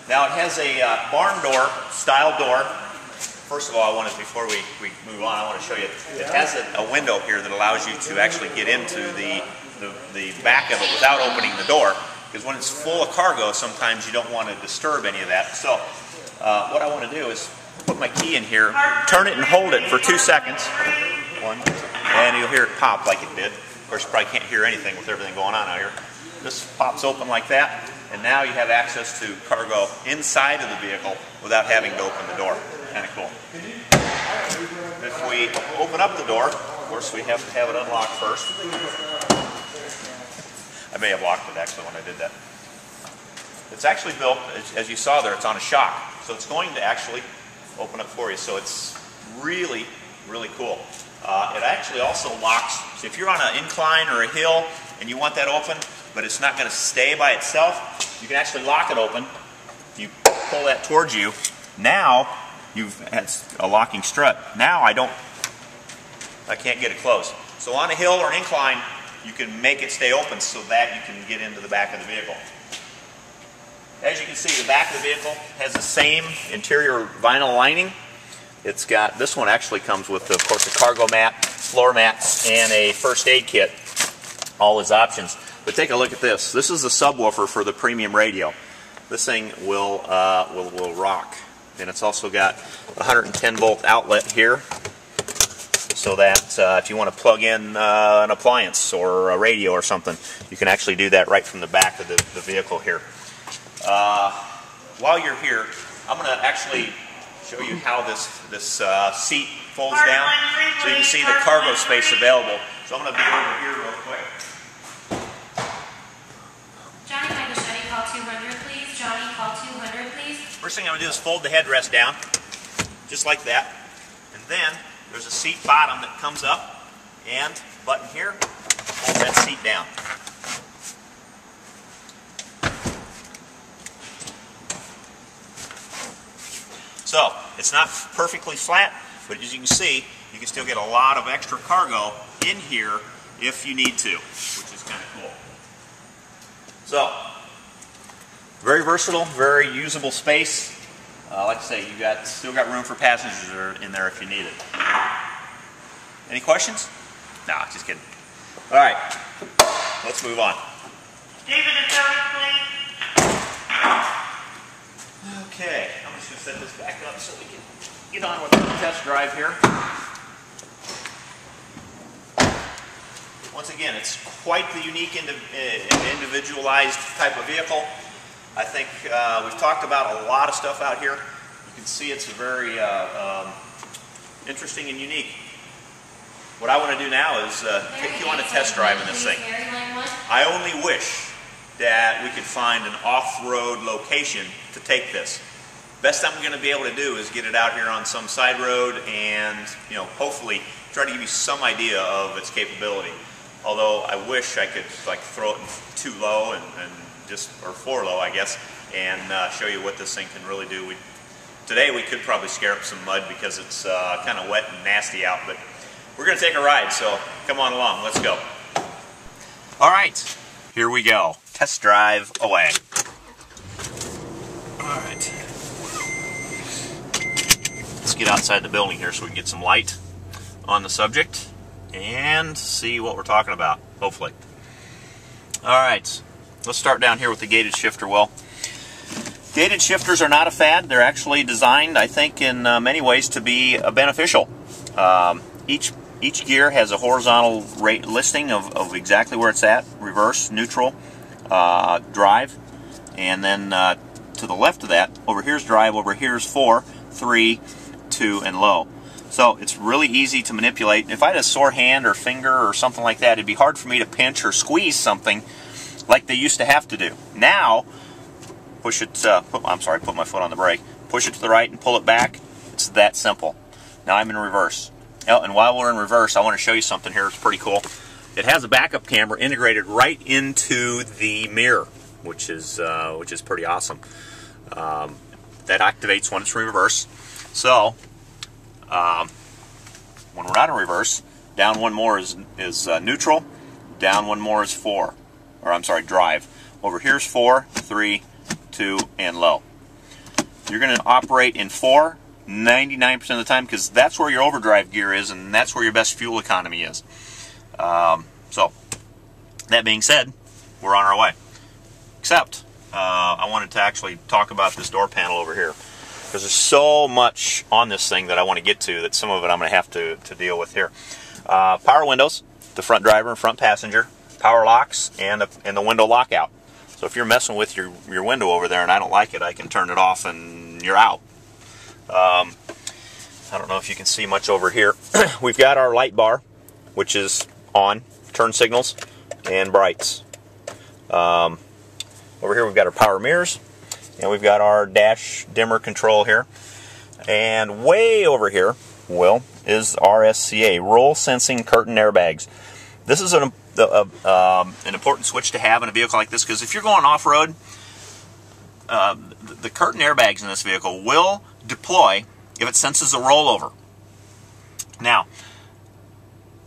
Now it has a barn door style door. First of all, before we move on, I want to show you, it has a window here that allows you to actually get into the back of it without opening the door, because when it's full of cargo, sometimes you don't want to disturb any of that. So what I want to do is put my key in here, turn it and hold it for 2 seconds, and you'll hear it pop like it did. Of course, you probably can't hear anything with everything going on out here. This pops open like that, and now you have access to cargo inside of the vehicle without having to open the door. Kind of cool. If we open up the door, of course we have to have it unlocked first. I may have locked it actually when I did that. It's actually built, as you saw there, it's on a shock. So it's going to actually open up for you. So it's really, really cool. It actually also locks, so if you're on an incline or a hill and you want that open, but it's not going to stay by itself, you can actually lock it open. You pull that towards you. Now, you've had a locking strut. Now I can't get it closed. So on a hill or an incline, you can make it stay open so that you can get into the back of the vehicle. As you can see, the back of the vehicle has the same interior vinyl lining. It's got, this one actually comes with, of course, a cargo mat, floor mats, and a first aid kit. All his options. But take a look at this. This is the subwoofer for the premium radio. This thing will rock. And it's also got a 110 volt outlet here, so that if you want to plug in an appliance or a radio or something, you can actually do that right from the back of the vehicle here. While you're here, I'm going to actually show you how this seat folds down, so you can see the cargo space available. So I'm going to be over here real quick. Johnny, can I just call 200, please? Johnny, call 200, please. First thing I'm going to do is fold the headrest down, just like that. And then there's a seat bottom that comes up, and button here holds that seat down. So it's not perfectly flat, but as you can see, you can still get a lot of extra cargo in here if you need to, which is kind of cool. So, very versatile, very usable space. Like I say, you still got room for passengers in there if you need it. Any questions? No, just kidding. All right, let's move on. David and Tony, please. Okay, I'm just going to set this back up so we can get on with the test drive here. Once again, it's quite the unique individualized type of vehicle. I think we've talked about a lot of stuff out here. You can see it's very interesting and unique. What I want to do now is take you on a test drive in this thing. I only wish that we could find an off-road location to take this. Best I'm going to be able to do is get it out here on some side road and, you know, hopefully try to give you some idea of its capability. Although I wish I could like throw it too low or 4 low, I guess, and show you what this thing can really do. Today we could probably scare up some mud because it's kind of wet and nasty out, but we're going to take a ride, so come on along, let's go. All right, here we go. Test drive away. All right. Let's get outside the building here so we can get some light on the subject and see what we're talking about, hopefully. All right, let's start down here with the gated shifter. Well, gated shifters are not a fad. They're actually designed, I think, in many ways to be beneficial. Each gear has a horizontal rate listing of exactly where it's at: reverse, neutral, drive, and then to the left of that, over here's drive, over here's 4, 3, 2, and low. So it's really easy to manipulate. If I had a sore hand or finger or something like that, it'd be hard for me to pinch or squeeze something like they used to have to do. Now, push it, put my foot on the brake, push it to the right and pull it back. It's that simple. Now I'm in reverse. Oh, and while we're in reverse, I want to show you something here. It's pretty cool. It has a backup camera integrated right into the mirror, which is pretty awesome. That activates when it's in reverse. So, when we're not in reverse, down one more is neutral, down one more is drive. Over here's 4, 3, 2, and low. you're going to operate in 4 99% of the time, because that's where your overdrive gear is, and that's where your best fuel economy is. So, that being said, we're on our way. Except, I wanted to actually talk about this door panel over here, because there's so much on this thing that I want to get to that some of it I'm going to have to deal with here. Power windows, the front driver and front passenger, power locks, and the window lockout. So if you're messing with your window over there and I don't like it, I can turn it off and you're out. I don't know if you can see much over here. We've got our light bar, which is on, turn signals, and brights. Over here we've got our power mirrors, and we've got our dash dimmer control here. And way over here, Will, is RSCA, roll sensing curtain airbags. This is an important switch to have in a vehicle like this, because if you're going off-road, the curtain airbags in this vehicle will deploy if it senses a rollover. Now,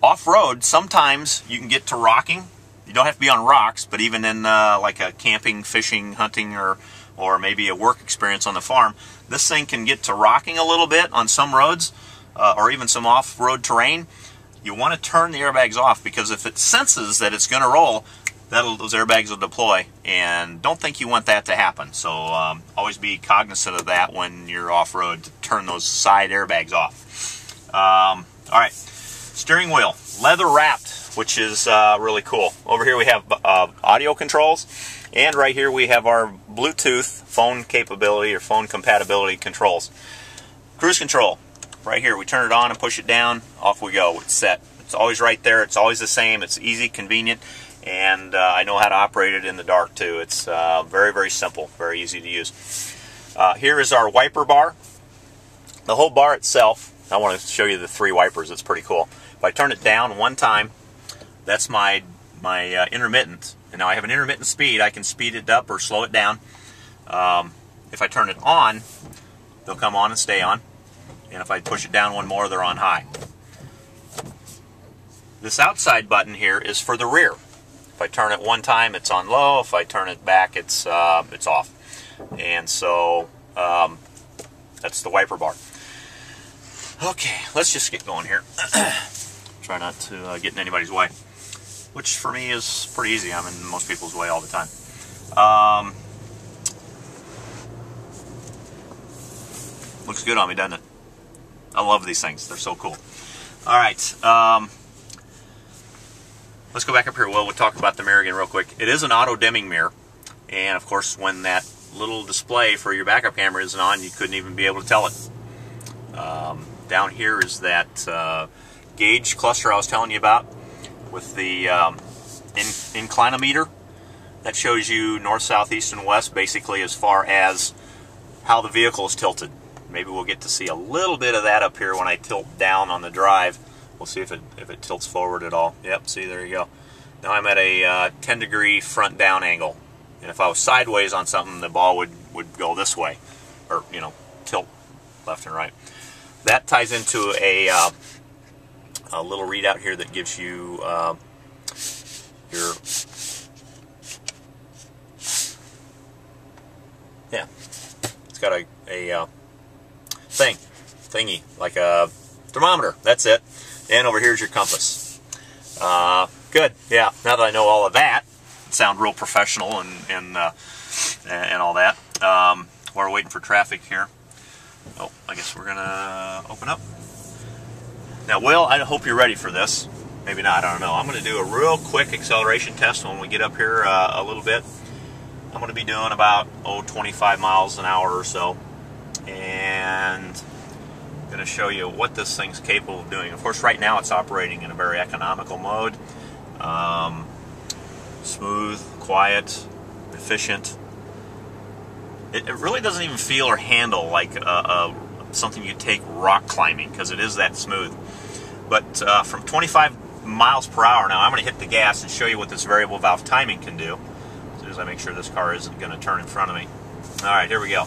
off-road, sometimes you can get to rocking. You don't have to be on rocks, but even in like a camping, fishing, hunting, or maybe a work experience on the farm, this thing can get to rocking a little bit on some roads, or even some off-road terrain. You want to turn the airbags off, because if it senses that it's going to roll, those airbags will deploy, and don't think you want that to happen. So always be cognizant of that when you're off-road, to turn those side airbags off. All right, steering wheel, leather wrapped, which is really cool. Over here we have audio controls, and right here we have our Bluetooth phone capability or phone compatibility controls. Cruise control, right here, we turn it on and push it down, off we go, it's set. It's always right there, it's always the same, it's easy, convenient, and I know how to operate it in the dark too. It's very, very simple, very easy to use. Here is our wiper bar. The whole bar itself, I want to show you the 3 wipers, it's pretty cool. If I turn it down one time, that's my intermittent. And now I have an intermittent speed, I can speed it up or slow it down. If I turn it on, they'll come on and stay on. And if I push it down one more, they're on high. This outside button here is for the rear. If I turn it one time, it's on low. If I turn it back, it's off. And so that's the wiper bar. Okay, let's just get going here. Try not to get in anybody's way, which for me is pretty easy. I'm in most people's way all the time. Looks good on me, doesn't it? I love these things. They're so cool. All right. Let's go back up here, Will. We'll talk about the mirror again real quick. It is an auto-dimming mirror. And, of course, when that little display for your backup camera isn't on, you couldn't even be able to tell it. Down here is that gauge cluster I was telling you about with the inclinometer. That shows you north, south, east, and west, basically as far as how the vehicle is tilted. Maybe we'll get to see a little bit of that up here when I tilt down on the drive. We'll see if it tilts forward at all. Yep, see, there you go. Now I'm at a 10-degree front down angle. And if I was sideways on something, the ball would go this way. Or, you know, tilt left and right. That ties into a little readout here that gives you your... Yeah, it's got a thingy, like a thermometer. That's it. And over here's your compass. Good. Yeah. Now that I know all of that, it sounds real professional and all that. While we're waiting for traffic here. Oh, I guess we're gonna open up. Now, Will, I hope you're ready for this. Maybe not. I don't know. I'm going to do a real quick acceleration test when we get up here a little bit. I'm going to be doing about 25 miles an hour or so, and I'm going to show you what this thing's capable of doing. Of course, right now it's operating in a very economical mode. Smooth, quiet, efficient. It really doesn't even feel or handle like something you take rock climbing, because it is that smooth. But from 25 miles per hour now, I'm going to hit the gas and show you what this variable valve timing can do. As soon as I make sure this car isn't going to turn in front of me. All right, here we go.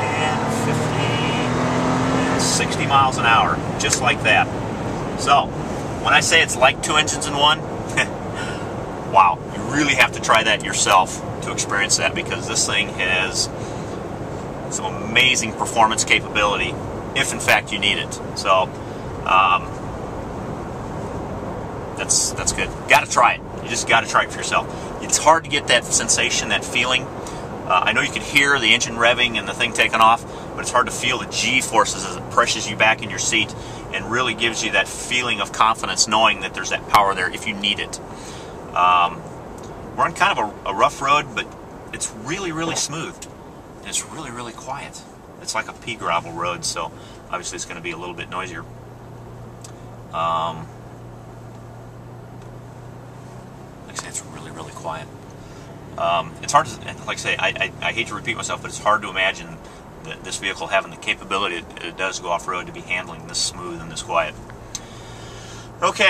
And 50 and 60 miles an hour, just like that. So, when I say it's like 2 engines in one, wow, you really have to try that yourself to experience that, because this thing has some amazing performance capability if in fact you need it. So that's good. Got to try it. You just got to try it for yourself. It's hard to get that sensation, that feeling. I know you can hear the engine revving and the thing taking off, but it's hard to feel the G-forces as it presses you back in your seat and really gives you that feeling of confidence knowing that there's that power there if you need it. We're on kind of a rough road, but it's really, really smooth. And it's really, really quiet. It's like a pea gravel road, so obviously it's going to be a little bit noisier. Like I say, it's really, really quiet. It's hard to, like I say, I hate to repeat myself, but it's hard to imagine that this vehicle having the capability that it does go off-road to be handling this smooth and this quiet. Okay.